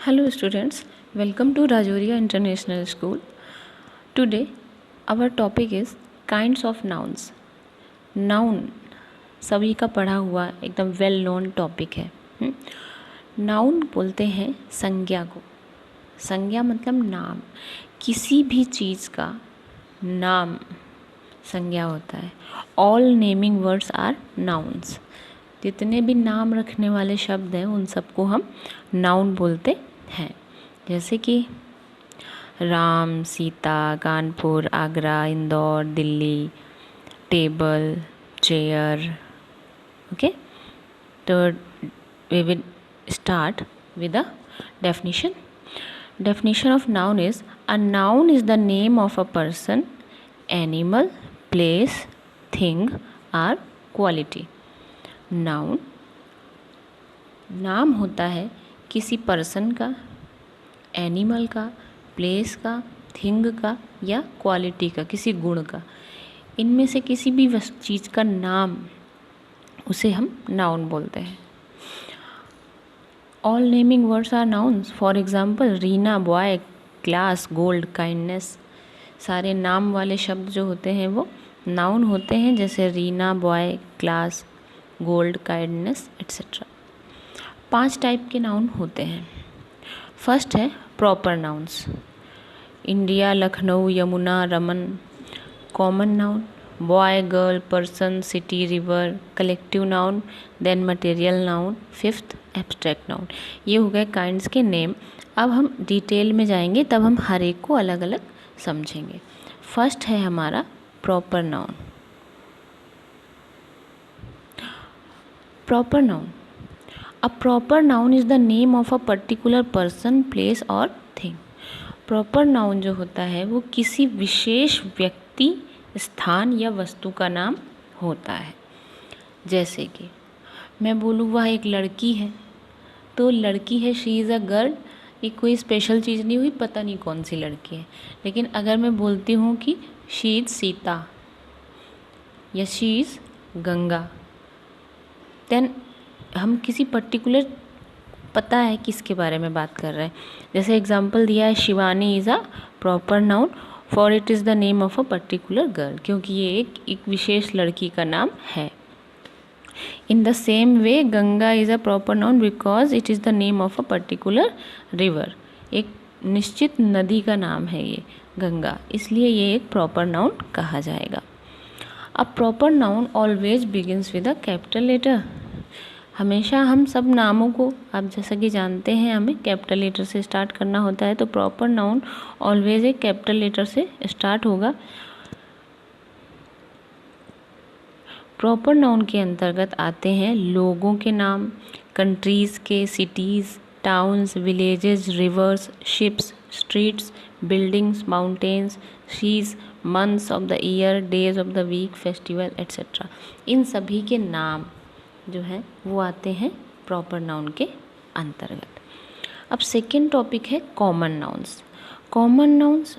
Hello students, welcome to Rajoria International School. Today our topic is kinds of nouns. Noun सभी का पढ़ा हुआ एकदम वेल नोन टॉपिक है. नाउन बोलते हैं संज्ञा को. संज्ञा मतलब नाम. किसी भी चीज़ का नाम संज्ञा होता है. All naming words are nouns. जितने भी नाम रखने वाले शब्द हैं उन सबको हम नाउन बोलते हैं. जैसे कि Ram, Sita, Kanpur, Agra, Indore, Delhi, table, chair. Okay, तो we will start with the definition. Definition of noun is: a noun is the name of a person, animal, place, thing or quality. Noun नाम होता है किसी पर्सन का, एनिमल का, प्लेस का, थिंग का या क्वालिटी का, किसी गुण का. इनमें से किसी भी चीज़ का नाम, उसे हम नाउन बोलते हैं. All naming words are nouns. For example Reena, boy, class, gold, kindness. सारे नाम वाले शब्द जो होते हैं वो नाउन होते हैं. जैसे Reena, boy, class, gold, kindness etcetera. 5 type के नाउन होते हैं. फर्स्ट है proper nouns. India, Lucknow, Yamuna, Raman. Common noun boy, girl, person, city, river. Collective noun. Then material noun. Fifth abstract noun. ये हो गए काइंड्स के नेम. अब हम डिटेल में जाएंगे तब हम हर एक को अलग अलग समझेंगे. फर्स्ट है हमारा proper noun. Proper noun. A proper noun is the name of a particular person, place or thing. Proper noun जो होता है वो किसी विशेष व्यक्ति, स्थान या वस्तु का नाम होता है. जैसे कि मैं बोलूँ वह एक लड़की है, तो लड़की है, शी इज़ अ गर्ल. ये कोई स्पेशल चीज़ नहीं हुई, पता नहीं कौन सी लड़की है. लेकिन अगर मैं बोलती हूँ कि शी इज़ सीता या शी इज़ गंगा, देन हम किसी पर्टिकुलर, पता है किसके बारे में बात कर रहे हैं. जैसे एग्जांपल दिया है, Shivani is a proper noun for it is the name of a particular girl, क्योंकि ये एक विशेष लड़की का नाम है. In the same way Ganga is a proper noun because it is the name of a particular river. एक निश्चित नदी का नाम है ये गंगा, इसलिए ये एक प्रॉपर नाउन कहा जाएगा. A proper noun always begins with a capital letter. हमेशा हम सब नामों को, आप जैसा कि जानते हैं, हमें कैपिटल लेटर से स्टार्ट करना होता है. तो प्रॉपर नाउन ऑलवेज एक कैपिटल लेटर से स्टार्ट होगा. प्रॉपर नाउन के अंतर्गत आते हैं लोगों के नाम, कंट्रीज़ के, cities, towns, villages, rivers, ships, streets, buildings, mountains, seas, months of the year, days of the week, festival etcetera. इन सभी के नाम जो हैं वो आते हैं प्रॉपर नाउन के अंतर्गत. अब सेकेंड टॉपिक है कॉमन नाउन्स. कॉमन नाउन्स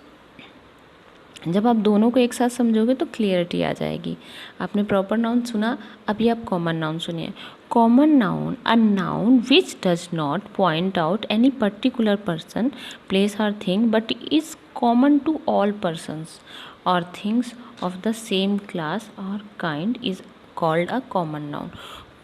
जब आप दोनों को एक साथ समझोगे तो क्लियरिटी आ जाएगी. आपने प्रॉपर नाउन सुना, अभी आप कॉमन नाउन सुनिए. Common noun, a noun which does not point out any particular person, place और thing but is common to all persons or things of the same class or kind is called a common noun.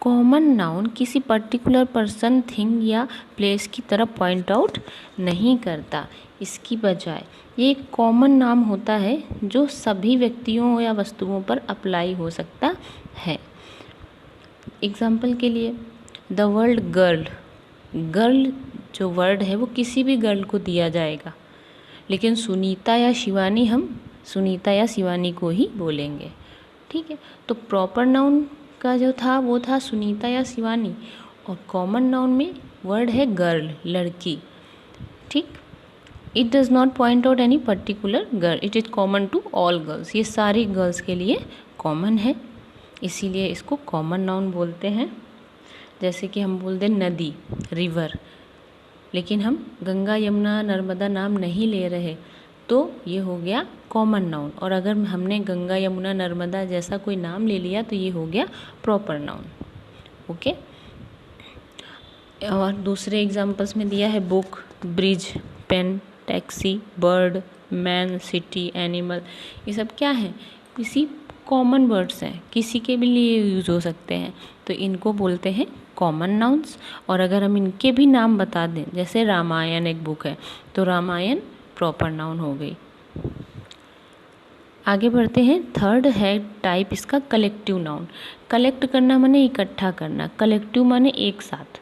Common noun किसी particular person, thing या place की तरफ point out नहीं करता. इसकी बजाय ये एक कॉमन नाम होता है जो सभी व्यक्तियों या वस्तुओं पर अप्लाई हो सकता है. एग्जाम्पल के लिए द वर्ड गर्ल. गर्ल जो वर्ड है वो किसी भी गर्ल को दिया जाएगा, लेकिन सुनीता या शिवानी हम सुनीता या शिवानी को ही बोलेंगे. ठीक है, तो प्रॉपर नाउन का जो था वो था सुनीता या शिवानी, और कॉमन नाउन में वर्ड है गर्ल, लड़की. ठीक, it does not point out any particular girl, it is common to all girls. ये सारी गर्ल्स के लिए कॉमन है, इसीलिए इसको कॉमन नाउन बोलते हैं. जैसे कि हम बोल दें नदी, रिवर, लेकिन हम गंगा, यमुना, नर्मदा नाम नहीं ले रहे, तो ये हो गया कॉमन नाउन. और अगर हमने गंगा, यमुना, नर्मदा जैसा कोई नाम ले लिया तो ये हो गया प्रॉपर नाउन. ओके, और दूसरे एग्जांपल्स में दिया है book, bridge, pen, taxi, bird, man, city, animal, ये सब क्या है? किसी कॉमन वर्ड्स हैं, किसी के भी लिए यूज़ हो सकते हैं, तो इनको बोलते हैं कॉमन नाउन्स। और अगर हम इनके भी नाम बता दें, जैसे रामायण एक बुक है, तो रामायण प्रॉपर नाउन हो गई। आगे बढ़ते हैं। थर्ड है टाइप इसका कलेक्टिव नाउन। कलेक्ट करना माने इकट्ठा करना, कलेक्टिव माने एक साथ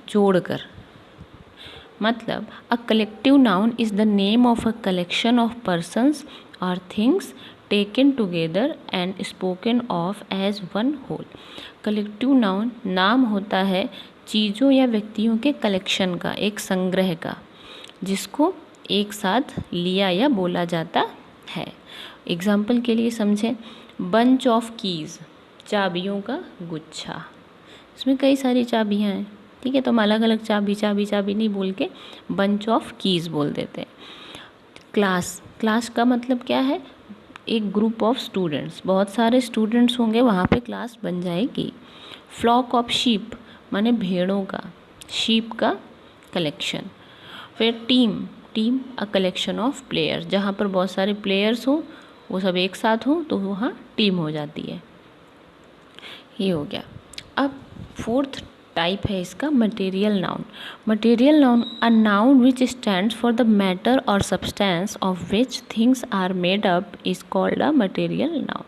जोड़कर। मतलब a collective noun is the name of a collection of persons और things taken together and spoken of as one whole. Collective noun नाम होता है चीज़ों या व्यक्तियों के कलेक्शन का, एक संग्रह का, जिसको एक साथ लिया या बोला जाता है। एग्जाम्पल के लिए समझें, बंच ऑफ कीज़, चाबियों का गुच्छा। इसमें कई सारी चाबियाँ हैं, ठीक है, तो हम अलग अलग चाबी चाबी चाबी नहीं बोल के बंच ऑफ कीज़ बोल देते हैं। क्लास, क्लास का मतलब क्या है? एक ग्रुप ऑफ स्टूडेंट्स, बहुत सारे स्टूडेंट्स होंगे, वहाँ पे क्लास बन जाएगी। फ्लॉक ऑफ शीप माने भेड़ों का, शीप का कलेक्शन। फिर team, team a collection of players, जहाँ पर बहुत सारे प्लेयर्स हो, वो सब एक साथ हो तो वहाँ टीम हो जाती है। ये हो गया। अब फोर्थ टाइप है इसका material noun. Material noun a noun which stands for the matter और substance of which things are made up is called a material noun.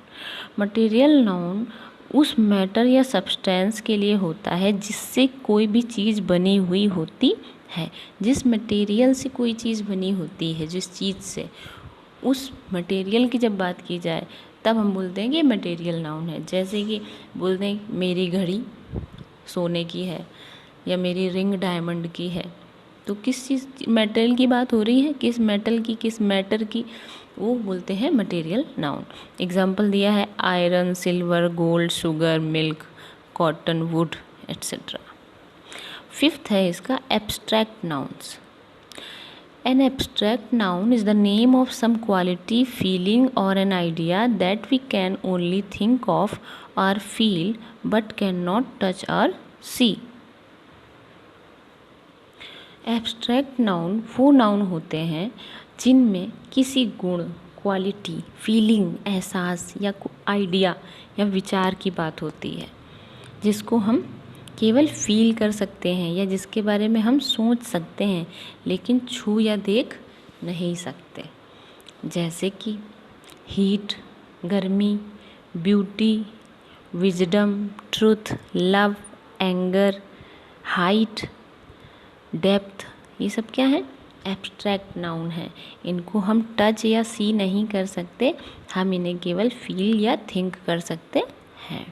Material noun उस मैटर या सब्सटेंस के लिए होता है जिससे कोई भी चीज़ बनी हुई होती है। जिस मटेरियल से कोई चीज़ बनी होती है, जिस चीज़ से, उस मटेरियल की जब बात की जाए तब हम बोलते हैं कि मटेरियल नाउन है। जैसे कि बोलते हैं मेरी घड़ी सोने की है या मेरी रिंग डायमंड की है, तो किस चीज़ मेटल की बात हो रही है, किस मेटल की, किस मैटर की, वो बोलते हैं मटेरियल नाउन। एग्जाम्पल दिया है iron, silver, gold, sugar, milk, cotton, would etcetera. Fifth है इसका abstract nouns. An abstract noun is the name of some quality, feeling or an idea that we can only think of or feel but cannot touch or see. Abstract noun वो noun होते हैं जिनमें किसी गुण, quality, feeling, एहसास या idea या विचार की बात होती है, जिसको हम केवल फील कर सकते हैं या जिसके बारे में हम सोच सकते हैं लेकिन छू या देख नहीं सकते। जैसे कि हीट, गर्मी, beauty, wisdom, truth, love, anger, height, depth, ये सब क्या है? एब्स्ट्रैक्ट नाउन है। इनको हम टच या सी नहीं कर सकते, हम इन्हें केवल फील या थिंक कर सकते हैं।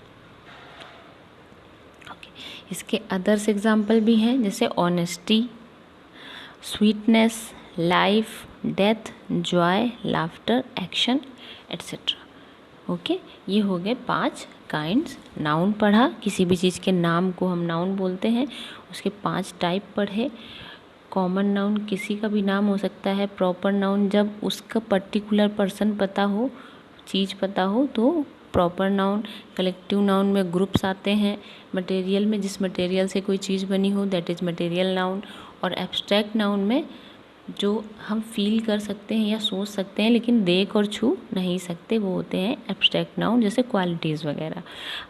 इसके अदर्स एग्जाम्पल भी हैं, जैसे honesty, sweetness, life, death, Joy, laughter, action etcetera. Okay, ये हो गए 5 काइंड्स। नाउन पढ़ा, किसी भी चीज़ के नाम को हम नाउन बोलते हैं, उसके 5 टाइप पढ़े। कॉमन नाउन किसी का भी नाम हो सकता है। प्रॉपर नाउन जब उसका पर्टिकुलर पर्सन पता हो, चीज़ पता हो, तो प्रॉपर नाउन। कलेक्टिव नाउन में ग्रुप्स आते हैं। मटेरियल में जिस मटेरियल से कोई चीज़ बनी हो, दैट इज़ मटेरियल नाउन। और एब्स्ट्रैक्ट नाउन में जो हम फील कर सकते हैं या सोच सकते हैं लेकिन देख और छू नहीं सकते, वो होते हैं एब्स्ट्रैक्ट नाउन, जैसे क्वालिटीज़ वगैरह।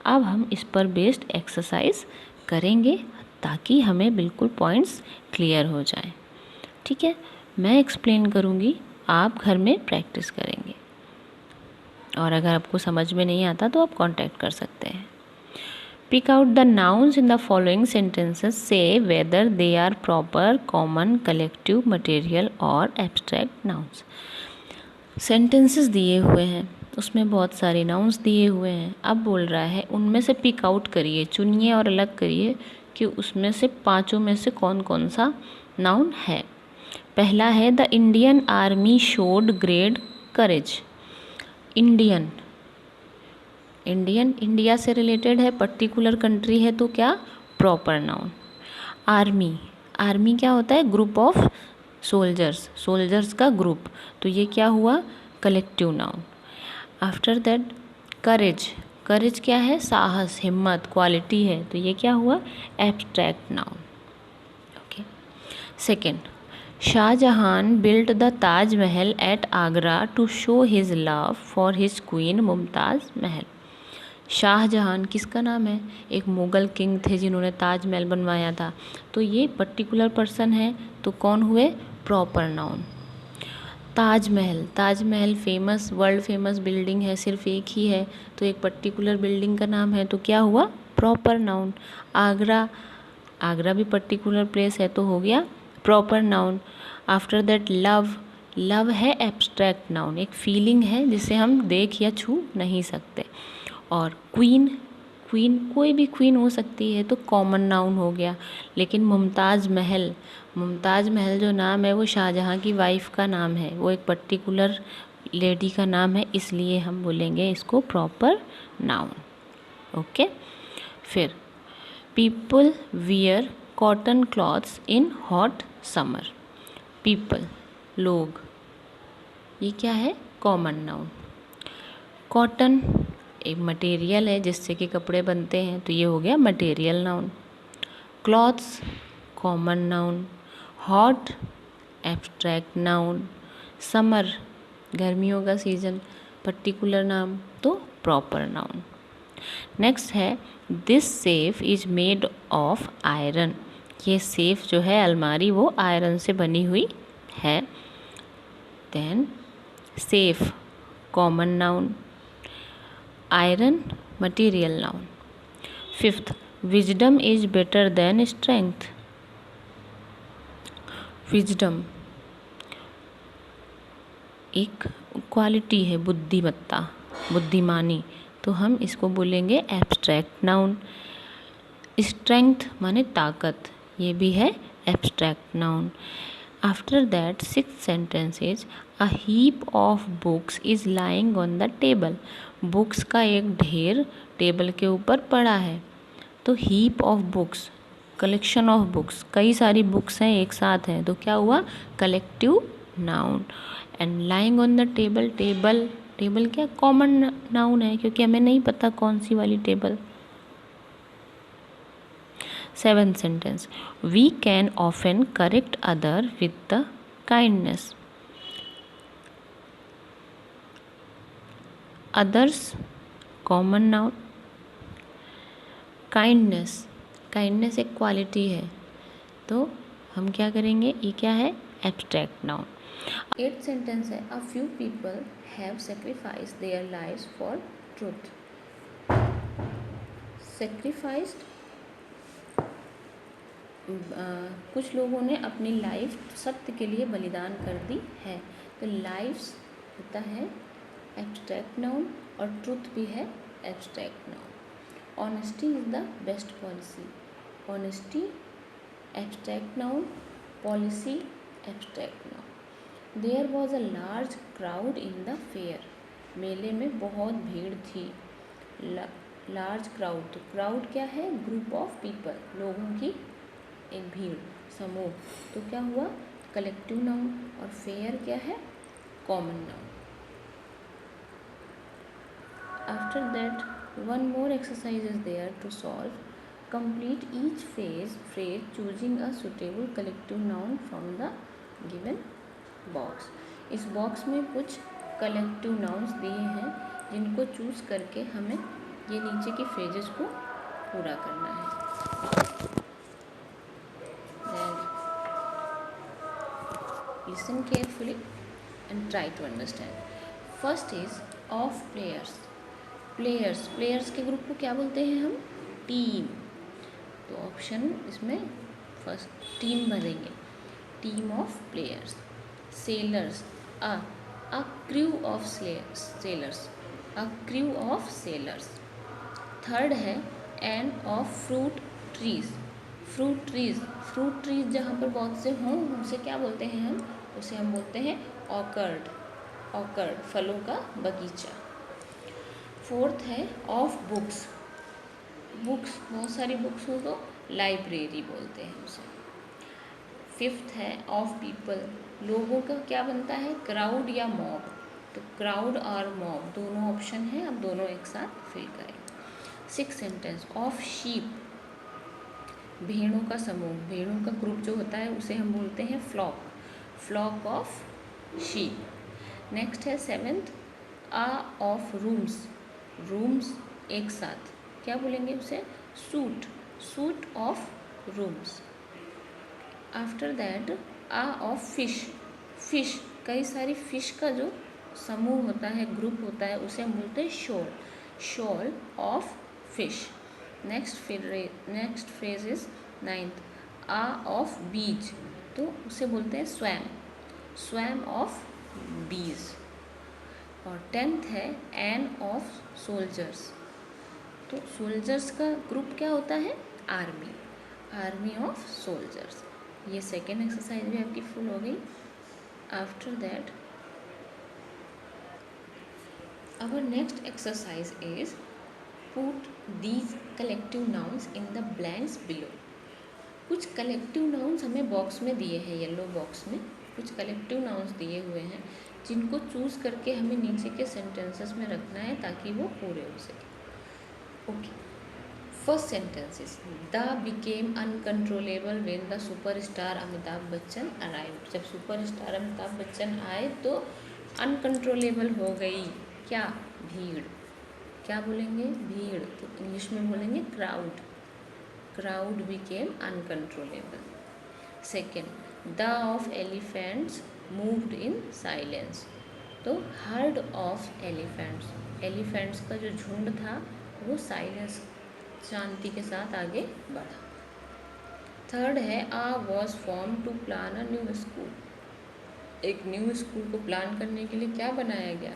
अब हम इस पर बेस्ड एक्सरसाइज करेंगे ताकि हमें बिल्कुल पॉइंट्स क्लियर हो जाएं। ठीक है, मैं एक्सप्लेन करूँगी, आप घर में प्रैक्टिस करेंगे, और अगर आपको समझ में नहीं आता तो आप कांटेक्ट कर सकते हैं। Pick out the nouns in the following sentences, say whether they are proper, common, collective, material और एब्स्ट्रैक्ट नाउन्स। सेंटेंसेस दिए हुए हैं, उसमें बहुत सारे नाउन्स दिए हुए हैं। अब बोल रहा है उनमें से पिक आउट करिए, चुनिए और अलग करिए कि उसमें से 5 में से कौन कौन सा नाउन है। पहला है the Indian army showed great courage. Indian, Indian India से रिलेटेड है, पर्टिकुलर कंट्री है, तो क्या? Proper noun. आर्मी, आर्मी क्या होता है? ग्रुप ऑफ सोल्जर्स, सोल्जर्स का ग्रुप, तो ये क्या हुआ? Collective noun. After that courage, courage क्या है? साहस, हिम्मत, क्वालिटी है, तो ये क्या हुआ? Abstract noun. Okay, second, Shah Jahan built the Taj Mahal at Agra to show his love for his queen Mumtaz महल। शाहजहान किसका नाम है? एक मुग़ल किंग थे जिन्होंने ताजमहल बनवाया था। तो ये पर्टिकुलर पर्सन है, तो कौन हुए? Proper noun. Taj Mahal, Taj Mahal famous, world famous building है, सिर्फ एक ही है, तो एक पर्टिकुलर बिल्डिंग का नाम है, तो क्या हुआ? Proper noun. आगरा, आगरा भी पर्टिकुलर प्लेस है, तो हो गया proper noun. After that love, love है एब्स्ट्रैक्ट नाउन, एक फीलिंग है जिसे हम देख या छू नहीं सकते। और क्वीन, क्वीन कोई भी क्वीन हो सकती है, तो कॉमन नाउन हो गया। लेकिन मुमताज़ महल, मुमताज़ महल जो नाम है वो शाहजहाँ की वाइफ का नाम है, वो एक पर्टिकुलर लेडी का नाम है, इसलिए हम बोलेंगे इसको प्रॉपर नाउन। ओके। फिर people wear cotton clothes in hot summer. People, लोग, ये क्या है? Common noun. कॉटन एक मटेरियल है जिससे कि कपड़े बनते हैं, तो ये हो गया material noun. Clothes common noun. Hot abstract noun. Summer गर्मियों का सीजन, पर्टिकुलर नाम, तो प्रॉपर नाउन। नेक्स्ट है this safe is made of iron. ये सेफ जो है अलमारी वो आयरन से बनी हुई है। Then safe common noun, iron material noun. Fifth, wisdom is better than strength. Wisdom एक क्वालिटी है, बुद्धिमत्ता, बुद्धिमानी, तो हम इसको बोलेंगे एब्स्ट्रैक्ट नाउन। स्ट्रेंथ माने ताकत, ये भी है abstract noun. After that six sentences, a heap of books is lying on the table. Books का एक ढेर टेबल के ऊपर पड़ा है, तो heap of books collection of books, कई सारी बुक्स हैं एक साथ हैं, तो क्या हुआ? Collective noun. And lying on the table, table, table क्या कॉमन नाउन है, क्योंकि हमें नहीं पता कौन सी वाली table. Seventh sentence, we can often correct other with the kindness. Others common noun. Kindness, kindness एक क्वालिटी है, तो हम क्या करेंगे? ये क्या है? Abstract noun. एट सेंटेंस है, a few people have sacrifice their lives for truth. Sacrificed, कुछ लोगों ने अपनी लाइफ सत्य के लिए बलिदान कर दी है, तो लाइव्स होता है एब्स्ट्रैक्ट नाउन और ट्रूथ भी है abstract noun. Honesty is the best policy. Honesty abstract noun, policy abstract noun. There was a large crowd in the fair. मेले में बहुत भीड़ थी। लार्ज क्राउड, तो क्राउड क्या है? ग्रुप ऑफ पीपल, लोगों की एक भीड़, समूह, तो क्या हुआ? Collective noun. और फेयर क्या है? Common noun. After that one more exercise is there to solve. Complete each phrase choosing a suitable collective noun from the given box. इस बॉक्स में कुछ कलेक्टिव नाउन्स दिए हैं जिनको चूज करके हमें ये नीचे की फ्रेजेस को पूरा करना है। Then listen carefully and try to understand. First is of players. Players, players के ग्रुप को क्या बोलते हैं हम? टीम। तो ऑप्शन इसमें फर्स्ट टीम भरेंगे, team of players. Sailors, a crew of sailors, a crew of sailors. Third है an of fruit trees. Fruit trees, fruit trees जहाँ पर बहुत से हों उसे क्या बोलते हैं हम? उसे हम बोलते हैं ऑर्कर्ड। ऑर्कर्ड फलों का बगीचा। फोर्थ है ऑफ बुक्स। बुक्स बहुत सारी बुक्स हो तो लाइब्रेरी बोलते हैं उसे। फिफ्थ है ऑफ पीपल। लोगों का क्या बनता है? क्राउड या मॉब, तो क्राउड और मॉब दोनों ऑप्शन है, अब दोनों एक साथ फिल करें। Six sentence of sheep. भेड़ों का समूह, भेड़ों का ग्रुप जो होता है उसे हम बोलते हैं flock, flock of sheep. Next है seventh, a of rooms, rooms एक साथ क्या बोलेंगे उसे, suite, suite of rooms. After that a of fish, fish कई सारी फिश का जो समूह होता है, ग्रुप होता है, उसे हम बोलते हैं shoal, shoal of fish. Next phrase is ninth, a of bees, तो उसे बोलते हैं स्वैम, स्वैम ऑफ बीज। और टेंथ है एन ऑफ सोल्जर्स, तो सोल्जर्स का ग्रुप क्या होता है, आर्मी, आर्मी ऑफ सोल्जर्स। ये सेकेंड एक्सरसाइज भी आपकी फुल हो गई। After that our next exercise is put these collective nouns in the blanks below. कुछ कलेक्टिव नाउन्स हमें बॉक्स में दिए हैं, येलो बॉक्स में कुछ कलेक्टिव नाउन्स दिए हुए हैं, जिनको चूज़ करके हमें नीचे के सेंटेंसेस में रखना है ताकि वो पूरे हो सके। Okay, first sentence is the became uncontrollable when the superstar Amitabh Bachchan arrived. जब सुपरस्टार अमिताभ बच्चन आए तो अनकंट्रोलेबल हो गई क्या, भीड़। क्या बोलेंगे, भीड़, तो इंग्लिश में बोलेंगे crowd, crowd became uncontrollable. Second, the of elephants moved in silence, तो हर्ड ऑफ एलिफेंट्स, एलिफेंट्स का जो झुंड था वो साइलेंस, शांति के साथ आगे बढ़ा। थर्ड है a was form to plan a new school, एक न्यू स्कूल को प्लान करने के लिए क्या बनाया गया,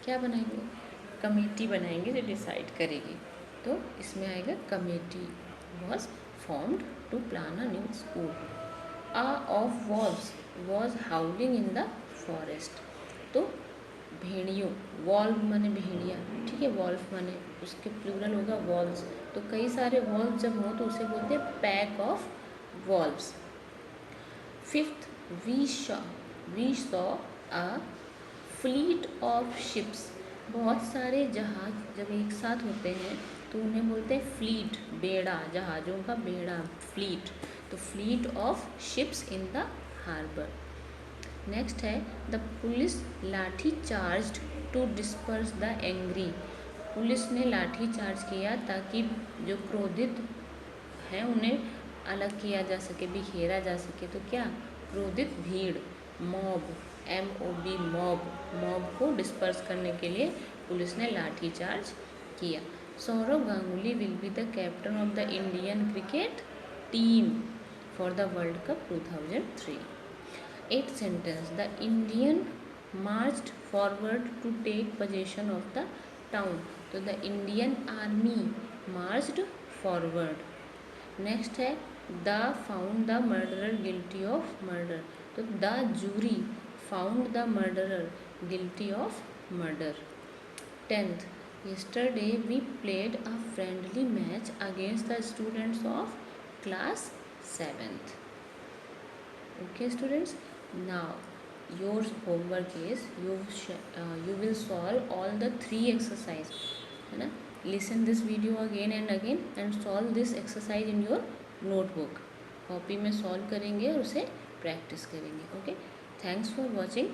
क्या बनाएंगे, कमेटी बनाएंगे जो डिसाइड करेगी, तो इसमें आएगा committee was formed to plan a new school. A of wolves was howling in the forest, तो भेड़ियों, वॉल्व माने भेड़िया, ठीक है, वॉल्फ माने उसके प्लूरल होगा वॉल्व्स, तो कई सारे वॉल्व जब हो तो उसे बोलते हैं pack of wolves. Fifth, we saw a fleet of ships, बहुत सारे जहाज जब एक साथ होते हैं तो उन्हें बोलते हैं फ्लीट, बेड़ा, जहाज़ों का बेड़ा, फ्लीट, तो fleet of ships in the harbour. Next है the police lathi charge to disperse the angry, police ने लाठी चार्ज किया ताकि जो क्रोधित हैं उन्हें अलग किया जा सके, बिखेरा जा सके, तो क्या, क्रोधित भीड़, मॉब, MOB, मॉब, मॉब को डिस्पर्स करने के लिए पुलिस ने लाठी चार्ज किया। Sourav Ganguly will be the captain of the Indian cricket team for the world cup 2003। Eighth sentence, the Indian marched forward to take possession of the town, तो the Indian army marched forward. Next है the found the murderer guilty of murder, तो the jury found the murderer guilty of murder. Tenth, yesterday we played a friendly match against the students of class 7th. Okay students, now your homework is you will solve all the 3 exercise, है ना, listen this video again and again and solve this exercise in your notebook, copy में solve करेंगे और उसे practice करेंगे। Okay, thanks for watching.